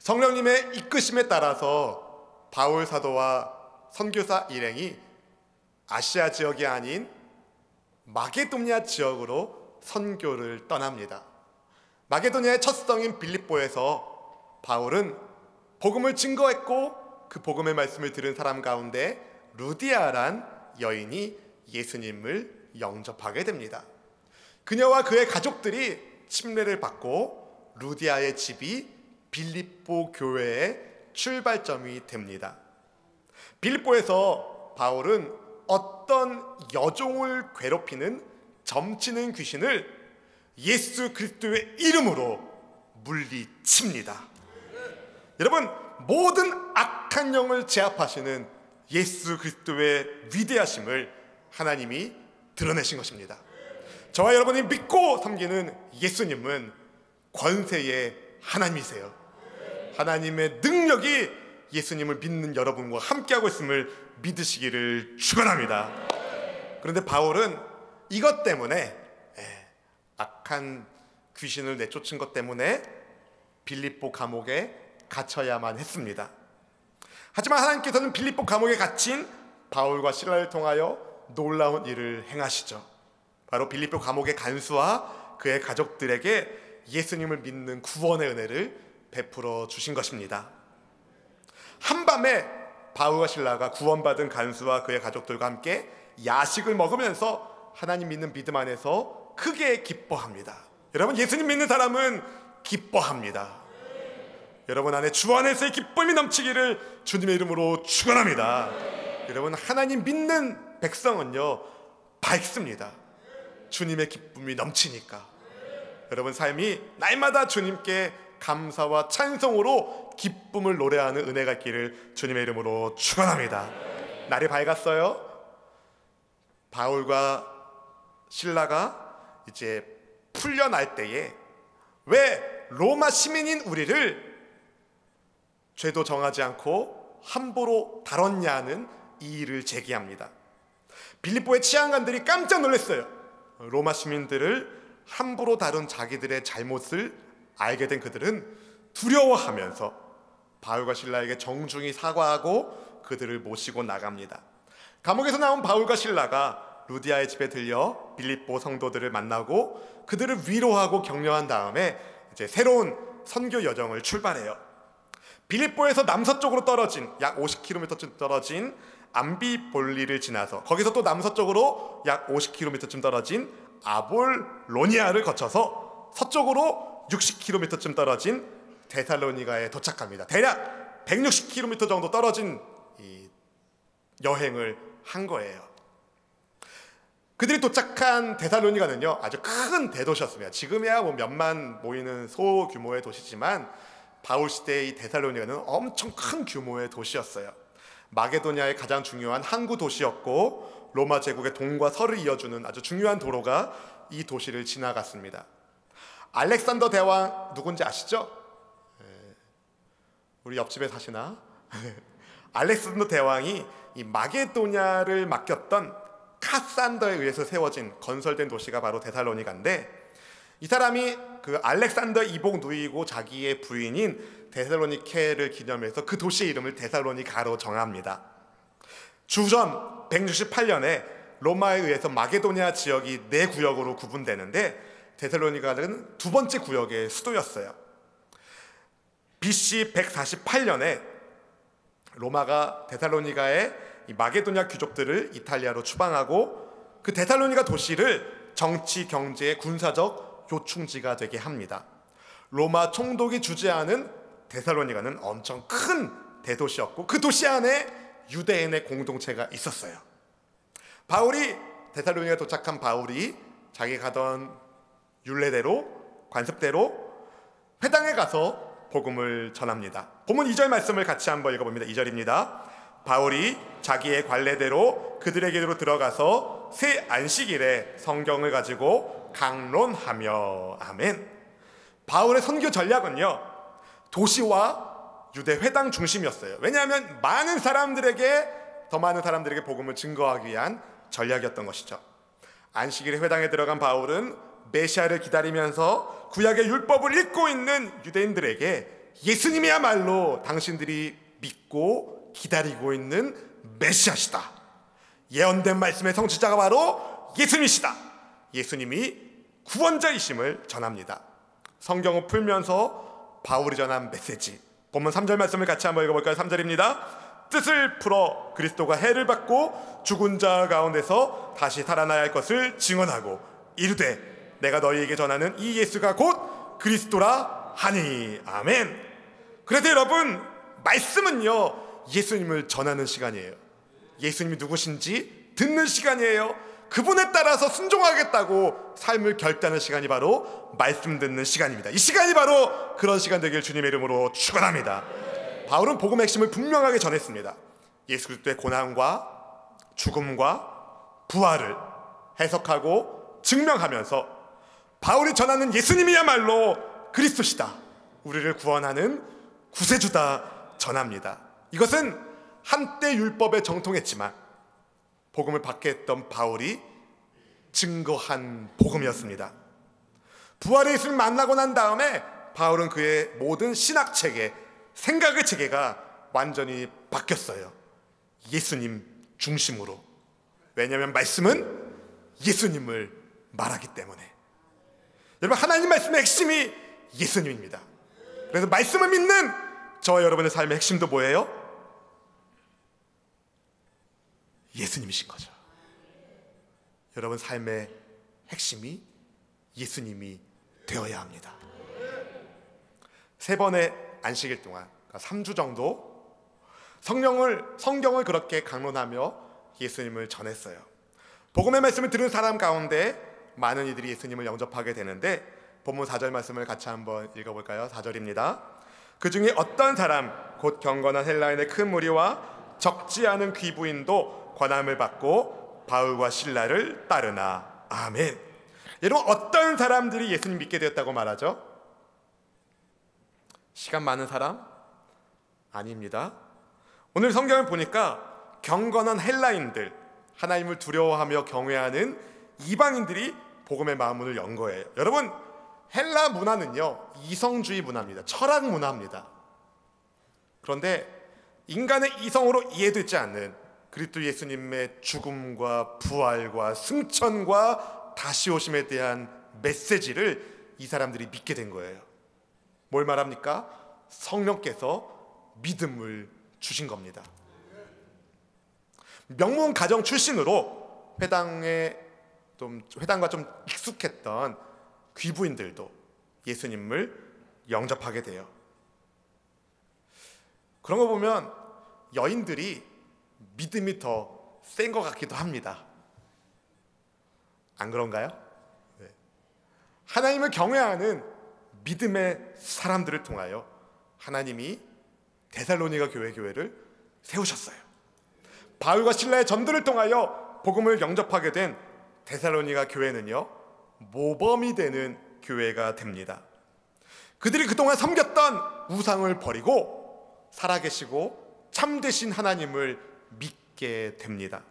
성령님의 이끄심에 따라서 바울 사도와 선교사 일행이 아시아 지역이 아닌 마게도니아 지역으로 선교를 떠납니다. 마게도니아의 첫 성인 빌립보에서 바울은 복음을 증거했고, 그 복음의 말씀을 들은 사람 가운데 루디아란 여인이 예수님을 영접하게 됩니다. 그녀와 그의 가족들이 침례를 받고 루디아의 집이 빌립보 교회의 출발점이 됩니다. 빌립보에서 바울은 어떤 여종을 괴롭히는 점치는 귀신을 예수 그리스도의 이름으로 물리칩니다. 여러분, 모든 악한 영을 제압하시는 예수 그리스도의 위대하심을 하나님이 드러내신 것입니다. 저와 여러분이 믿고 섬기는 예수님은 권세의 하나님이세요. 하나님의 능력이 예수님을 믿는 여러분과 함께하고 있음을 믿으시기를 축원합니다. 그런데 바울은 이것 때문에, 악한 귀신을 내쫓은 것 때문에 빌립보 감옥에 갇혀야만 했습니다. 하지만 하나님께서는 빌립보 감옥에 갇힌 바울과 실라를 통하여 놀라운 일을 행하시죠. 바로 빌립보 감옥의 간수와 그의 가족들에게 예수님을 믿는 구원의 은혜를 베풀어 주신 것입니다. 한밤에 바울과 실라가 구원받은 간수와 그의 가족들과 함께 야식을 먹으면서 하나님 믿는 믿음 안에서 크게 기뻐합니다. 여러분, 예수님 믿는 사람은 기뻐합니다. 여러분 안에 주 안에서의 기쁨이 넘치기를 주님의 이름으로 축원합니다. 여러분, 하나님 믿는 백성은요 밝습니다. 주님의 기쁨이 넘치니까. 여러분 삶이 날마다 주님께 감사와 찬송으로 기쁨을 노래하는 은혜가 있기를 주님의 이름으로 축원합니다. 날이 밝았어요. 바울과 실라가 이제 풀려날 때에 왜 로마 시민인 우리를 죄도 정하지 않고 함부로 다뤘냐는 이의를 제기합니다. 빌립보의 치안관들이 깜짝 놀랐어요. 로마 시민들을 함부로 다룬 자기들의 잘못을 알게 된 그들은 두려워하면서 바울과 실라에게 정중히 사과하고 그들을 모시고 나갑니다. 감옥에서 나온 바울과 실라가 루디아의 집에 들려 빌립보 성도들을 만나고 그들을 위로하고 격려한 다음에 이제 새로운 선교 여정을 출발해요. 빌립보에서 남서쪽으로 떨어진 약 50km쯤 떨어진 암비볼리를 지나서 거기서 또 남서쪽으로 약 50km쯤 떨어진 아볼로니아를 거쳐서 서쪽으로 60km쯤 떨어진 데살로니가에 도착합니다. 대략 160km 정도 떨어진 이 여행을 한 거예요. 그들이 도착한 데살로니가는요 아주 큰 대도시였습니다. 지금이야 뭐 몇만 모이는 소규모의 도시지만 바울 시대의 이 데살로니가는 엄청 큰 규모의 도시였어요. 마게도니아의 가장 중요한 항구 도시였고 로마 제국의 동과 서를 이어주는 아주 중요한 도로가 이 도시를 지나갔습니다. 알렉산더 대왕 누군지 아시죠? 우리 옆집에 사시나? 알렉산더 대왕이 이 마게도니아를 맡겼던 카산더에 의해서 세워진 건설된 도시가 바로 데살로니가인데, 이 사람이 그 알렉산더 이복 누이고 자기의 부인인 데살로니케를 기념해서 그 도시의 이름을 데살로니가로 정합니다. 주전 168년에 로마에 의해서 마게도니아 지역이 4구역으로 구분되는데 데살로니가는 두 번째 구역의 수도였어요. BC 148년에 로마가 데살로니가의 이 마게도니아 귀족들을 이탈리아로 추방하고 그 데살로니가 도시를 정치, 경제, 군사적 요충지가 되게 합니다. 로마 총독이 주재하는 데살로니가는 엄청 큰 대도시였고 그 도시 안에 유대인의 공동체가 있었어요. 바울이 데살로니가에 도착한 바울이 자기 가던 율례대로 관습대로 회당에 가서 복음을 전합니다. 본문 2절 말씀을 같이 한번 읽어봅니다. 2절입니다. 바울이 자기의 관례대로 그들에게로 들어가서 새 안식일에 성경을 가지고 강론하며. 아멘. 바울의 선교 전략은요 도시와 유대 회당 중심이었어요. 왜냐하면 더 많은 사람들에게 복음을 증거하기 위한 전략이었던 것이죠. 안식일에 회당에 들어간 바울은 메시아를 기다리면서 구약의 율법을 읽고 있는 유대인들에게 예수님이야말로 당신들이 믿고 기다리고 있는 메시아시다. 예언된 말씀의 성취자가 바로 예수님이시다. 예수님이 구원자이심을 전합니다. 성경을 풀면서 바울이 전한 메시지, 본문 3절 말씀을 같이 한번 읽어볼까요? 3절입니다. 뜻을 풀어 그리스도가 해를 받고 죽은 자 가운데서 다시 살아나야 할 것을 증언하고 이르되 내가 너희에게 전하는 이 예수가 곧 그리스도라 하니. 아멘. 그래서 여러분, 말씀은요, 예수님을 전하는 시간이에요. 예수님이 누구신지 듣는 시간이에요. 그분에 따라서 순종하겠다고 삶을 결단하는 시간이 바로 말씀 듣는 시간입니다. 이 시간이 바로 그런 시간 되길 주님의 이름으로 축원합니다. 바울은 복음의 핵심을 분명하게 전했습니다. 예수 그리스도의 고난과 죽음과 부활을 해석하고 증명하면서 바울이 전하는 예수님이야말로 그리스도시다, 우리를 구원하는 구세주다 전합니다. 이것은 한때 율법에 정통했지만 복음을 받게 했던 바울이 증거한 복음이었습니다. 부활의 예수를 만나고 난 다음에 바울은 그의 모든 신학체계, 생각의 체계가 완전히 바뀌었어요. 예수님 중심으로. 왜냐하면 말씀은 예수님을 말하기 때문에. 여러분, 하나님 말씀의 핵심이 예수님입니다. 그래서 말씀을 믿는 저와 여러분의 삶의 핵심도 뭐예요? 예수님이신 거죠. 여러분 삶의 핵심이 예수님이 되어야 합니다. 3번의 안식일 동안, 그러니까 3주 정도 성경을 그렇게 강론하며 예수님을 전했어요. 복음의 말씀을 들은 사람 가운데 많은 이들이 예수님을 영접하게 되는데, 본문 4절 말씀을 같이 한번 읽어볼까요? 4절입니다. 그 중에 어떤 사람 곧 경건한 헬라인의 큰 무리와 적지 않은 귀부인도 권함을 받고 바울과 실라를 따르나. 아멘. 여러분, 어떤 사람들이 예수님 믿게 되었다고 말하죠? 시간 많은 사람? 아닙니다. 오늘 성경을 보니까 경건한 헬라인들, 하나님을 두려워하며 경외하는 이방인들이 복음의 마음문을 연 거예요. 여러분, 헬라 문화는요, 이성주의 문화입니다. 철학 문화입니다. 그런데 인간의 이성으로 이해되지 않는 그리스도 예수님의 죽음과 부활과 승천과 다시 오심에 대한 메시지를 이 사람들이 믿게 된 거예요. 뭘 말합니까? 성령께서 믿음을 주신 겁니다. 명문 가정 출신으로 회당과 좀 익숙했던 귀부인들도 예수님을 영접하게 돼요. 그런 거 보면 여인들이 믿음이 더 센 것 같기도 합니다. 안 그런가요? 네. 하나님을 경외하는 믿음의 사람들을 통하여 하나님이 데살로니가 교회를 세우셨어요. 바울과 실라의 전도를 통하여 복음을 영접하게 된 데살로니가 교회는요, 모범이 되는 교회가 됩니다. 그들이 그동안 섬겼던 우상을 버리고 살아계시고 참되신 하나님을 믿게 됩니다.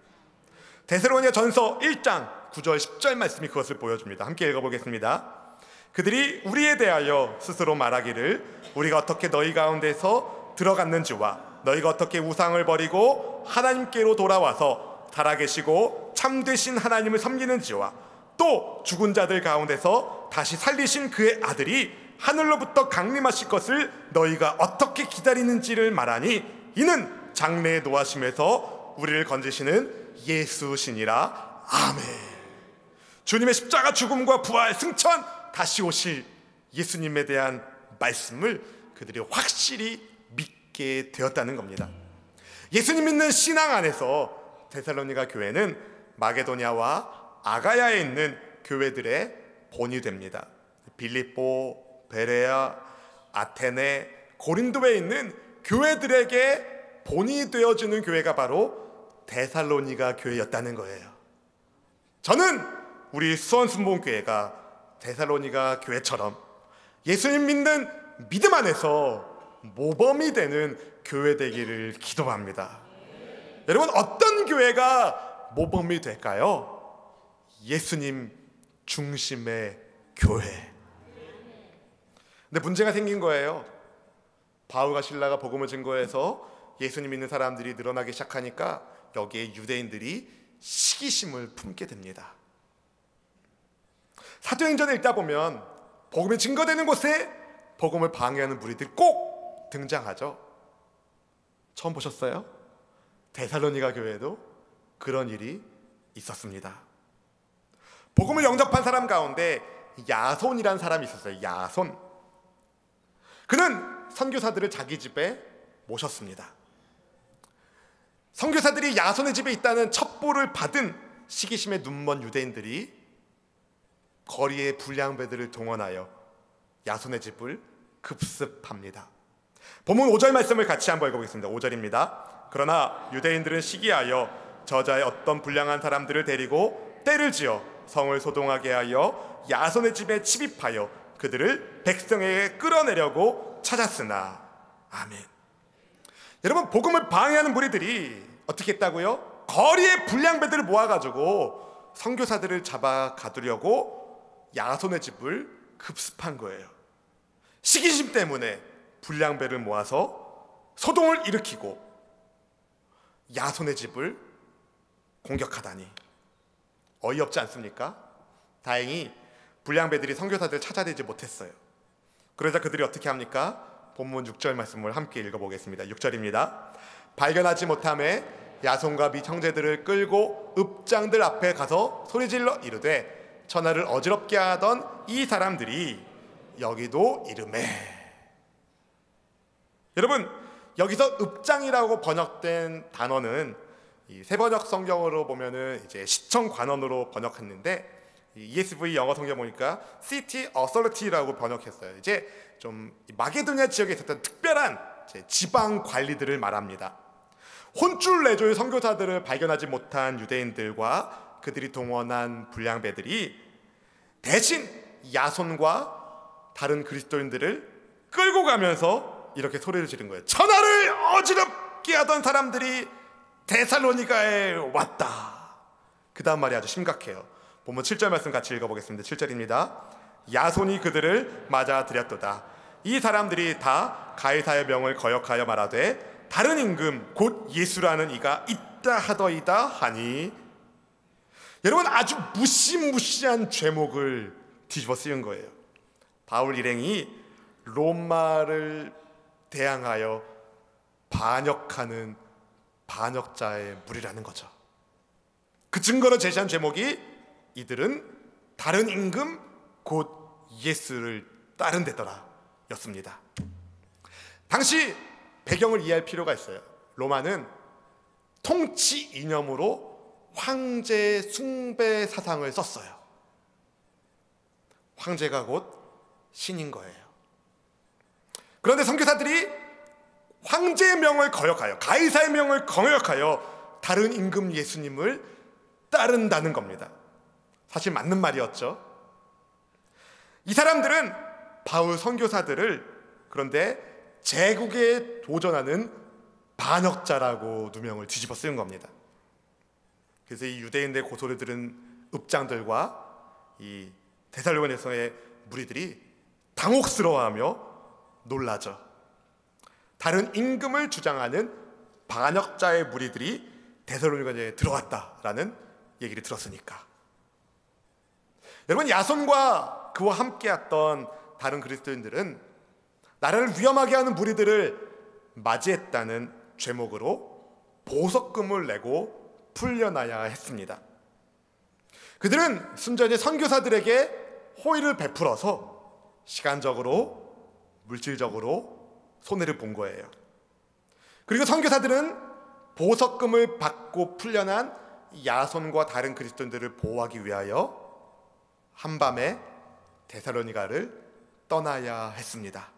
데살로니가 전서 1장 9절 10절 말씀이 그것을 보여줍니다. 함께 읽어보겠습니다. 그들이 우리에 대하여 스스로 말하기를 우리가 어떻게 너희 가운데서 들어갔는지와 너희가 어떻게 우상을 버리고 하나님께로 돌아와서 살아계시고 참되신 하나님을 섬기는지와 또 죽은 자들 가운데서 다시 살리신 그의 아들이 하늘로부터 강림하실 것을 너희가 어떻게 기다리는지를 말하니 이는 장래에 노하심에서 우리를 건지시는 예수시니라. 아멘. 주님의 십자가 죽음과 부활, 승천, 다시 오실 예수님에 대한 말씀을 그들이 확실히 믿게 되었다는 겁니다. 예수님 믿는 신앙 안에서 데살로니가 교회는 마게도냐와 아가야에 있는 교회들의 본이 됩니다. 빌립보, 베레아, 아테네, 고린도에 있는 교회들에게 본이 되어주는 교회가 바로 데살로니가 교회였다는 거예요. 저는 우리 수원순복음교회가 데살로니가 교회처럼 예수님 믿는 믿음 안에서 모범이 되는 교회 되기를 기도합니다. 여러분, 어떤 교회가 모범이 될까요? 예수님 중심의 교회. 근데 문제가 생긴 거예요. 바울과 실라가 복음을 증거해서 예수님 믿는 사람들이 늘어나기 시작하니까 여기에 유대인들이 시기심을 품게 됩니다. 사도행전을 읽다 보면 복음이 증거되는 곳에 복음을 방해하는 무리들이 꼭 등장하죠. 처음 보셨어요? 데살로니가 교회도 그런 일이 있었습니다. 복음을 영접한 사람 가운데 야손이라는 사람이 있었어요. 야손. 그는 선교사들을 자기 집에 모셨습니다. 선교사들이 야손의 집에 있다는 첩보를 받은 시기심에 눈먼 유대인들이 거리의 불량배들을 동원하여 야손의 집을 급습합니다. 본문 5절 말씀을 같이 한번 읽어보겠습니다. 5절입니다. 그러나 유대인들은 시기하여 저자의 어떤 불량한 사람들을 데리고 떼를 지어 성을 소동하게 하여 야손의 집에 침입하여 그들을 백성에게 끌어내려고 찾았으나. 아멘. 여러분, 복음을 방해하는 무리들이 어떻게 했다고요? 거리의 불량배들을 모아가지고 선교사들을 잡아 가두려고 야손의 집을 급습한 거예요. 시기심 때문에 불량배를 모아서 소동을 일으키고 야손의 집을 공격하다니 어이없지 않습니까? 다행히 불량배들이 선교사들을 찾아내지 못했어요. 그러자 그들이 어떻게 합니까? 본문 6절 말씀을 함께 읽어보겠습니다. 6절입니다. 발견하지 못함에 야손과 및 형제들을 끌고 읍장들 앞에 가서 소리질러 이르되 천하를 어지럽게 하던 이 사람들이 여기도 이르매. 여러분, 여기서 읍장이라고 번역된 단어는 이 세번역 성경으로 보면은 이제 시청 관원으로 번역했는데 ESV 영어 성경 보니까 City Authority라고 번역했어요. 이제 좀 마게도냐 지역에 있었던 특별한 지방 관리들을 말합니다. 혼쭐 내줄 선교사들을 발견하지 못한 유대인들과 그들이 동원한 불량배들이 대신 야손과 다른 그리스도인들을 끌고 가면서 이렇게 소리를 지른 거예요. 천하를 어지럽게 하던 사람들이 데살로니가에 왔다. 그 다음 말이 아주 심각해요. 본문 7절 말씀 같이 읽어보겠습니다. 7절입니다. 야손이 그들을 맞아들였도다. 이 사람들이 다 가이사의 명을 거역하여 말하되 다른 임금 곧 예수라는 이가 있다 하더이다 하니. 여러분, 아주 무시무시한 죄목을 뒤집어 쓰인 거예요. 바울 일행이 로마를 대항하여 반역하는 반역자의 무리라는 거죠. 그 증거를 제시한 제목이 이들은 다른 임금 곧 예수를 따른 데더라 였습니다. 당시 배경을 이해할 필요가 있어요. 로마는 통치 이념으로 황제 숭배 사상을 썼어요. 황제가 곧 신인 거예요. 그런데 선교사들이 황제의 명을 거역하여 가이사의 명을 거역하여 다른 임금 예수님을 따른다는 겁니다. 사실 맞는 말이었죠. 이 사람들은 바울 선교사들을 그런데 제국에 도전하는 반역자라고 누명을 뒤집어 쓰는 겁니다. 그래서 이 유대인들 고소를 들은 읍장들과 이 데살로니가에서의 무리들이 당혹스러워하며 놀라죠. 다른 임금을 주장하는 반역자의 무리들이 데살로니가에 들어왔다라는 얘기를 들었으니까. 여러분, 야손과 그와 함께했던 다른 그리스도인들은 나라를 위험하게 하는 무리들을 맞이했다는 죄목으로 보석금을 내고 풀려나야 했습니다. 그들은 순전히 선교사들에게 호의를 베풀어서 시간적으로 물질적으로 손해를 본 거예요. 그리고 선교사들은 보석금을 받고 풀려난 야손과 다른 그리스도인들을 보호하기 위하여 한밤에 데살로니가를 떠나야 했습니다.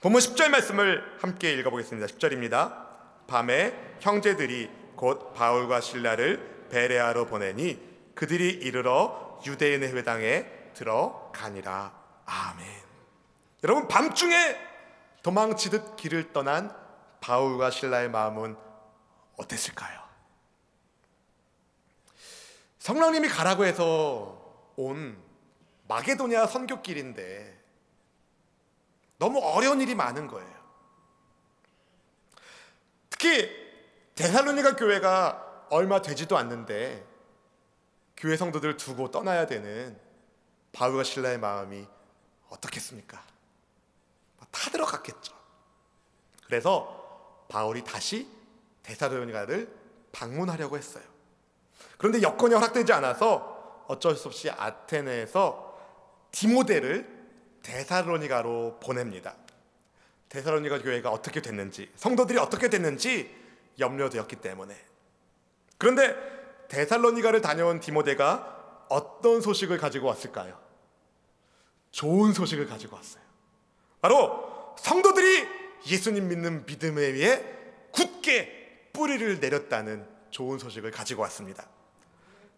본문 10절 말씀을 함께 읽어보겠습니다. 10절입니다. 밤에 형제들이 곧 바울과 실라를 베레아로 보내니 그들이 이르러 유대인의 회당에 들어가니라. 아멘. 여러분, 밤중에 도망치듯 길을 떠난 바울과 실라의 마음은 어땠을까요? 성령님이 가라고 해서 온 마게도냐 선교길인데 너무 어려운 일이 많은 거예요. 특히 데살로니가 교회가 얼마 되지도 않는데 교회 성도들 두고 떠나야 되는 바울과 실라의 마음이 어떻겠습니까? 타들어갔겠죠. 그래서 바울이 다시 데살로니가를 방문하려고 했어요. 그런데 여건이 허락되지 않아서 어쩔 수 없이 아테네에서 디모데를 데살로니가로 보냅니다. 데살로니가 교회가 어떻게 됐는지, 성도들이 어떻게 됐는지 염려되었기 때문에. 그런데 데살로니가를 다녀온 디모데가 어떤 소식을 가지고 왔을까요? 좋은 소식을 가지고 왔어요. 바로 성도들이 예수님 믿는 믿음에 의해 굳게 뿌리를 내렸다는 좋은 소식을 가지고 왔습니다.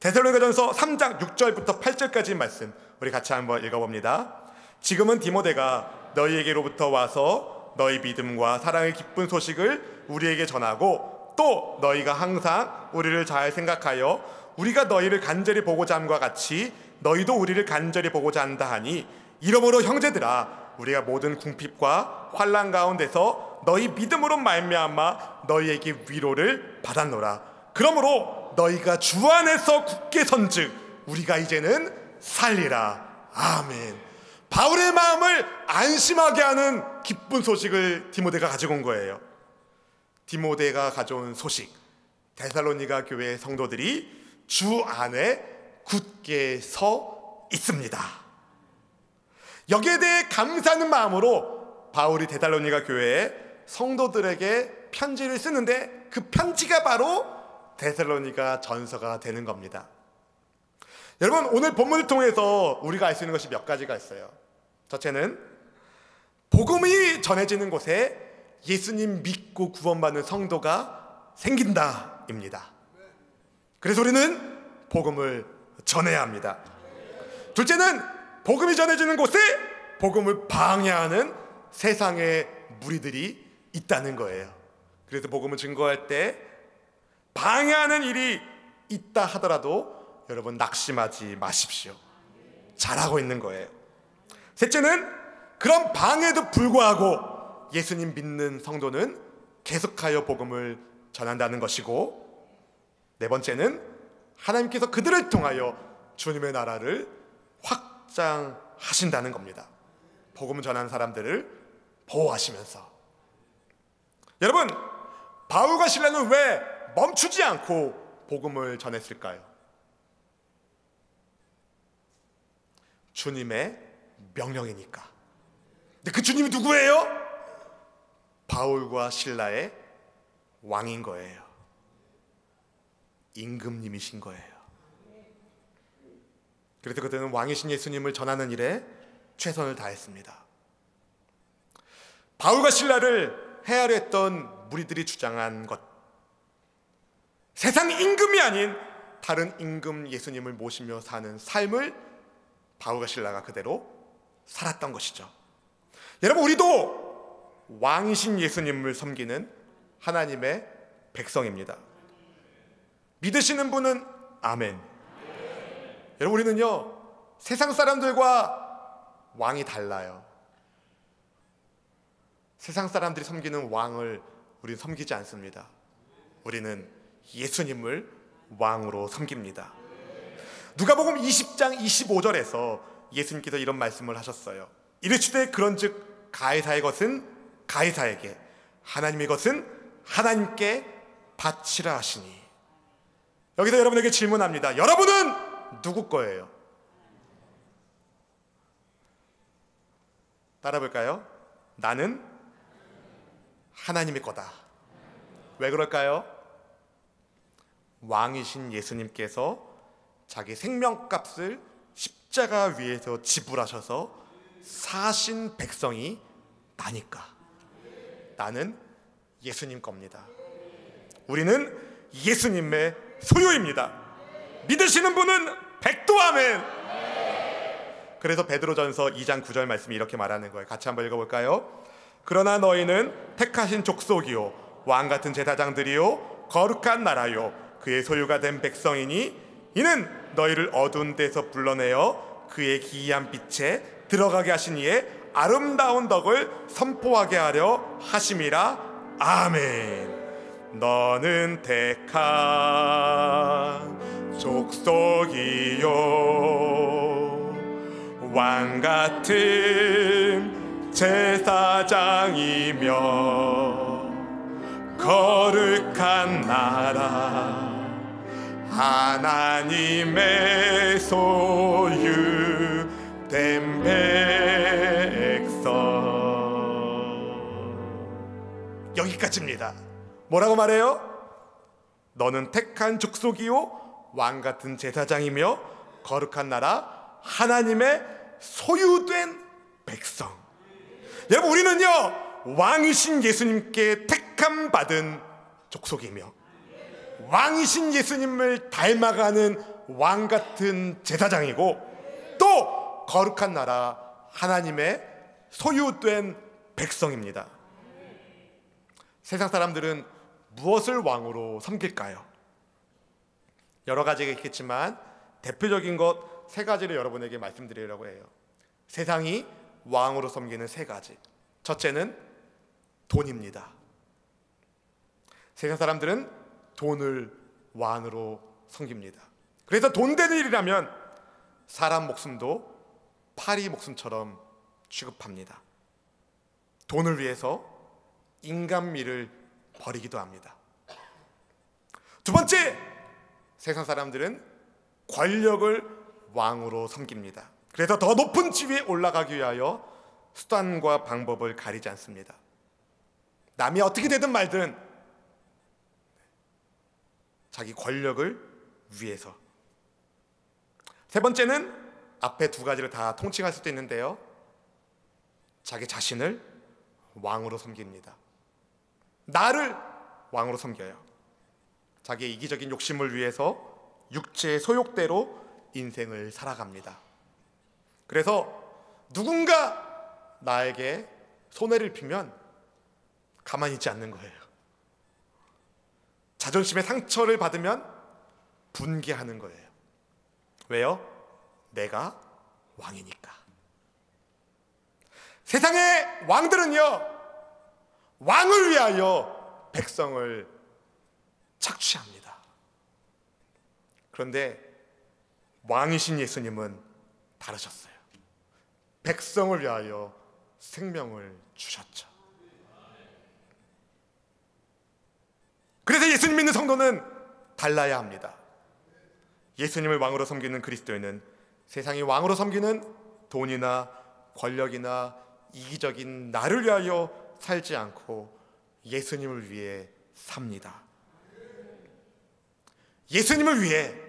데살로니가전서 3장 6절부터 8절까지 말씀 우리 같이 한번 읽어봅니다. 지금은 디모데가 너희에게로부터 와서 너희 믿음과 사랑의 기쁜 소식을 우리에게 전하고 또 너희가 항상 우리를 잘 생각하여 우리가 너희를 간절히 보고자 함과 같이 너희도 우리를 간절히 보고자 한다 하니 이러므로 형제들아 우리가 모든 궁핍과 환난 가운데서 너희 믿음으로 말미암아 너희에게 위로를 받았노라. 그러므로 너희가 주 안에서 굳게 선즉 우리가 이제는 살리라. 아멘. 바울의 마음을 안심하게 하는 기쁜 소식을 디모데가 가지고 온 거예요. 디모데가 가져온 소식, 데살로니가 교회의 성도들이 주 안에 굳게 서 있습니다. 여기에 대해 감사하는 마음으로 바울이 데살로니가 교회의 성도들에게 편지를 쓰는데 그 편지가 바로 데살로니가 전서가 되는 겁니다. 여러분, 오늘 본문을 통해서 우리가 알 수 있는 것이 몇 가지가 있어요. 첫째는 복음이 전해지는 곳에 예수님 믿고 구원받는 성도가 생긴다입니다. 그래서 우리는 복음을 전해야 합니다. 둘째는 복음이 전해지는 곳에 복음을 방해하는 세상의 무리들이 있다는 거예요. 그래서 복음을 증거할 때 방해하는 일이 있다 하더라도 여러분 낙심하지 마십시오. 잘하고 있는 거예요. 셋째는 그런 방해에도 불구하고 예수님 믿는 성도는 계속하여 복음을 전한다는 것이고, 네 번째는 하나님께서 그들을 통하여 주님의 나라를 확장하신다는 겁니다. 복음 전하는 사람들을 보호하시면서. 여러분, 바울과 실라는 왜 멈추지 않고 복음을 전했을까요? 주님의 명령이니까. 근데 그 주님이 누구예요? 바울과 실라의 왕인 거예요. 임금님이신 거예요. 그래서 그들은 왕이신 예수님을 전하는 일에 최선을 다했습니다. 바울과 실라를 헤아려 했던 무리들이 주장한 것, 세상 임금이 아닌 다른 임금 예수님을 모시며 사는 삶을 바울과 실라가 그대로 살았던 것이죠. 여러분, 우리도 왕이신 예수님을 섬기는 하나님의 백성입니다. 믿으시는 분은 아멘. 여러분, 우리는요 세상 사람들과 왕이 달라요. 세상 사람들이 섬기는 왕을 우리는 섬기지 않습니다. 우리는 예수님을 왕으로 섬깁니다. 누가복음 20장 25절에서 예수님께서 이런 말씀을 하셨어요. 이르시되 그런즉 가이사의 것은 가이사에게, 하나님의 것은 하나님께 바치라 하시니. 여기서 여러분에게 질문합니다. 여러분은 누구 거예요? 따라 볼까요? 나는 하나님의 거다. 왜 그럴까요? 왕이신 예수님께서 자기 생명값을 십자가 위에서 지불하셔서 사신 백성이 나니까. 나는 예수님 겁니다. 우리는 예수님의 소유입니다. 믿으시는 분은 백도아멘. 그래서 베드로전서 2장 9절 말씀이 이렇게 말하는 거예요. 같이 한번 읽어볼까요? 그러나 너희는 택하신 족속이요 왕같은 제사장들이요 거룩한 나라요 그의 소유가 된 백성이니 이는 너희를 어두운 데서 불러내어 그의 기이한 빛에 들어가게 하신 이의 아름다운 덕을 선포하게 하려 하심이라. 아멘. 너는 택한 족속이요 왕같은 제사장이며 거룩한 나라 하나님의 소유된 백성. 여기까지입니다. 뭐라고 말해요? 너는 택한 족속이요 왕같은 제사장이며 거룩한 나라 하나님의 소유된 백성. 여러분, 우리는요 왕이신 예수님께 택함 받은 족속이며 왕이신 예수님을 닮아가는 왕같은 제사장이고 또 거룩한 나라 하나님의 소유된 백성입니다. 세상 사람들은 무엇을 왕으로 섬길까요? 여러 가지가 있겠지만 대표적인 것 세 가지를 여러분에게 말씀드리려고 해요. 세상이 왕으로 섬기는 세 가지. 첫째는 돈입니다. 세상 사람들은 돈을 왕으로 섬깁니다. 그래서 돈 되는 일이라면 사람 목숨도 파리 목숨처럼 취급합니다. 돈을 위해서 인간미를 버리기도 합니다. 두 번째, 세상 사람들은 권력을 왕으로 섬깁니다. 그래서 더 높은 지위에 올라가기 위하여 수단과 방법을 가리지 않습니다. 남이 어떻게 되든 말든 자기 권력을 위해서. 세 번째는 앞에 두 가지를 다 통칭할 수도 있는데요, 자기 자신을 왕으로 섬깁니다. 나를 왕으로 섬겨요. 자기의 이기적인 욕심을 위해서 육체의 소욕대로 인생을 살아갑니다. 그래서 누군가 나에게 손해를 피면 가만히 있지 않는 거예요. 자존심의 상처를 받으면 분개하는 거예요. 왜요? 내가 왕이니까. 세상의 왕들은요, 왕을 위하여 백성을 착취합니다. 그런데 왕이신 예수님은 다르셨어요. 백성을 위하여 생명을 주셨죠. 그래서 예수님 믿는 성도는 달라야 합니다. 예수님을 왕으로 섬기는 그리스도인은 세상이 왕으로 섬기는 돈이나 권력이나 이기적인 나를 위하여 살지 않고 예수님을 위해 삽니다. 예수님을 위해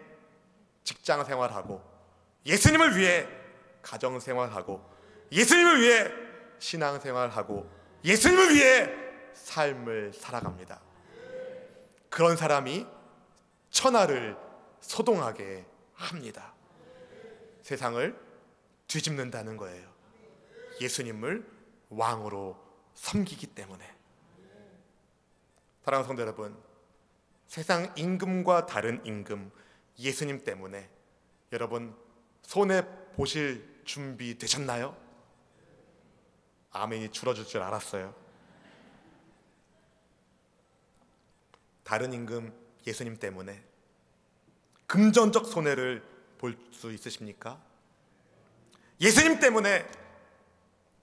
직장 생활하고, 예수님을 위해 가정 생활하고, 예수님을 위해 신앙 생활하고, 예수님을 위해 삶을 살아갑니다. 그런 사람이 천하를 소동하게 합니다. 세상을 뒤집는다는 거예요. 예수님을 왕으로 섬기기 때문에. 사랑하는 성도 여러분, 세상 임금과 다른 임금 예수님 때문에 여러분 손해 보실 준비 되셨나요? 아멘이 줄어들 줄 알았어요. 다른 임금 예수님 때문에 금전적 손해를 볼 수 있으십니까? 예수님 때문에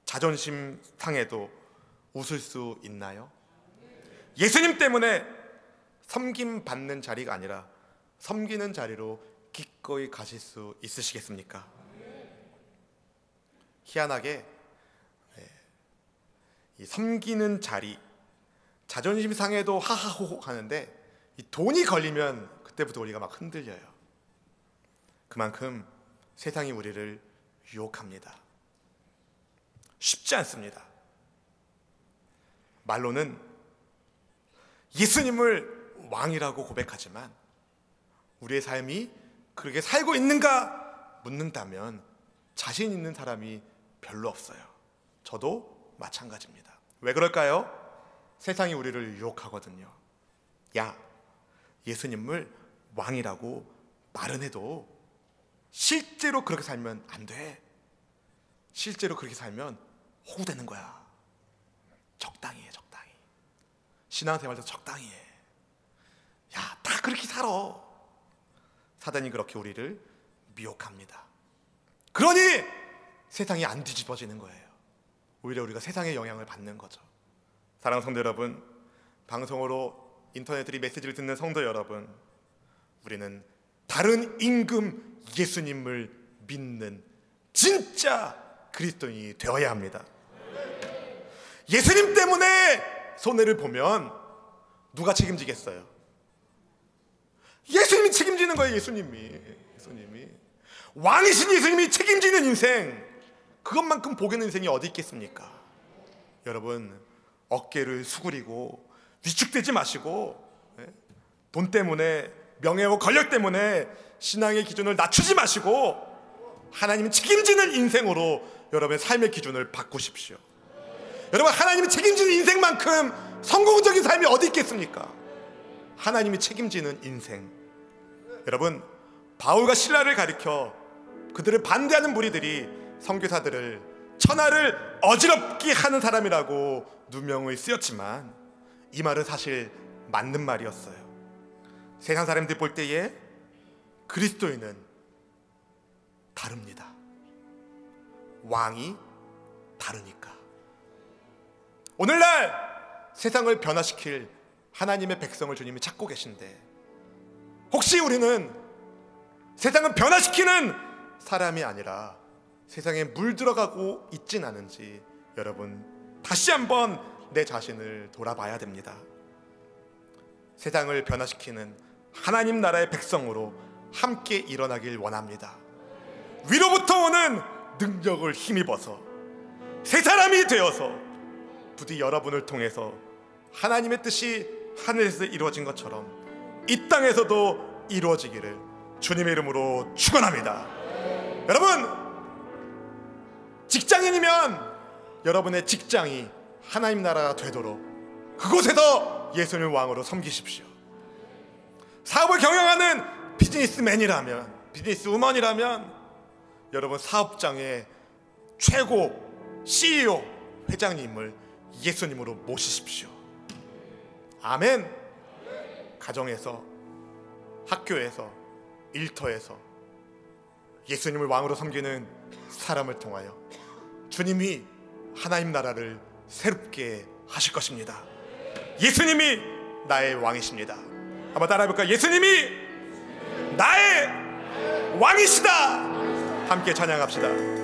자존심 상해도 웃을 수 있나요? 예수님 때문에 섬김 받는 자리가 아니라 섬기는 자리로 기꺼이 가실 수 있으시겠습니까? 희한하게 이 섬기는 자리, 자존심 상해도 하하호호 하는데 이 돈이 걸리면 그때부터 우리가 막 흔들려요. 그만큼 세상이 우리를 유혹합니다. 쉽지 않습니다. 말로는 예수님을 왕이라고 고백하지만 우리의 삶이 그렇게 살고 있는가 묻는다면 자신 있는 사람이 별로 없어요. 저도 마찬가지입니다. 왜 그럴까요? 세상이 우리를 유혹하거든요. 야, 예수님을 왕이라고 말은 해도 실제로 그렇게 살면 안 돼. 실제로 그렇게 살면 호구되는 거야. 적당히 해, 적당히. 신앙생활도 적당히 해. 그렇게 살아. 사단이 그렇게 우리를 미혹합니다. 그러니 세상이 안 뒤집어지는 거예요. 오히려 우리가 세상의 영향을 받는 거죠. 사랑하는 성도 여러분, 방송으로 인터넷으로 메시지를 듣는 성도 여러분, 우리는 다른 임금 예수님을 믿는 진짜 그리스도인이 되어야 합니다. 예수님 때문에 손해를 보면 누가 책임지겠어요? 예수님이 책임지는 거예요. 예수님이 왕이신 예수님이 책임지는 인생, 그것만큼 복의 인생이 어디 있겠습니까? 여러분, 어깨를 수그리고 위축되지 마시고, 돈 때문에, 명예와 권력 때문에 신앙의 기준을 낮추지 마시고 하나님이 책임지는 인생으로 여러분의 삶의 기준을 바꾸십시오. 여러분, 하나님이 책임지는 인생만큼 성공적인 삶이 어디 있겠습니까? 하나님이 책임지는 인생. 여러분, 바울과 실라를 가리켜 그들을 반대하는 무리들이 선교사들을 천하를 어지럽게 하는 사람이라고 누명을 쓰였지만 이 말은 사실 맞는 말이었어요. 세상 사람들이 볼 때에 그리스도인은 다릅니다. 왕이 다르니까. 오늘날 세상을 변화시킬 하나님의 백성을 주님이 찾고 계신데, 혹시 우리는 세상을 변화시키는 사람이 아니라 세상에 물들어가고 있진 않은지 여러분 다시 한번 내 자신을 돌아봐야 됩니다. 세상을 변화시키는 하나님 나라의 백성으로 함께 일어나길 원합니다. 위로부터 오는 능력을 힘입어서 새 사람이 되어서 부디 여러분을 통해서 하나님의 뜻이 하늘에서 이루어진 것처럼 이 땅에서도 이루어지기를 주님의 이름으로 축원합니다. 여러분, 직장인이면 여러분의 직장이 하나님 나라가 되도록 그곳에서 예수님을 왕으로 섬기십시오. 사업을 경영하는 비즈니스맨이라면, 비즈니스우먼이라면 여러분 사업장의 최고 CEO 회장님을 예수님으로 모시십시오. 아멘. 가정에서, 학교에서, 일터에서 예수님을 왕으로 섬기는 사람을 통하여 주님이 하나님 나라를 새롭게 하실 것입니다. 예수님이 나의 왕이십니다. 한번 따라해볼까요? 예수님이 나의 왕이시다. 함께 찬양합시다.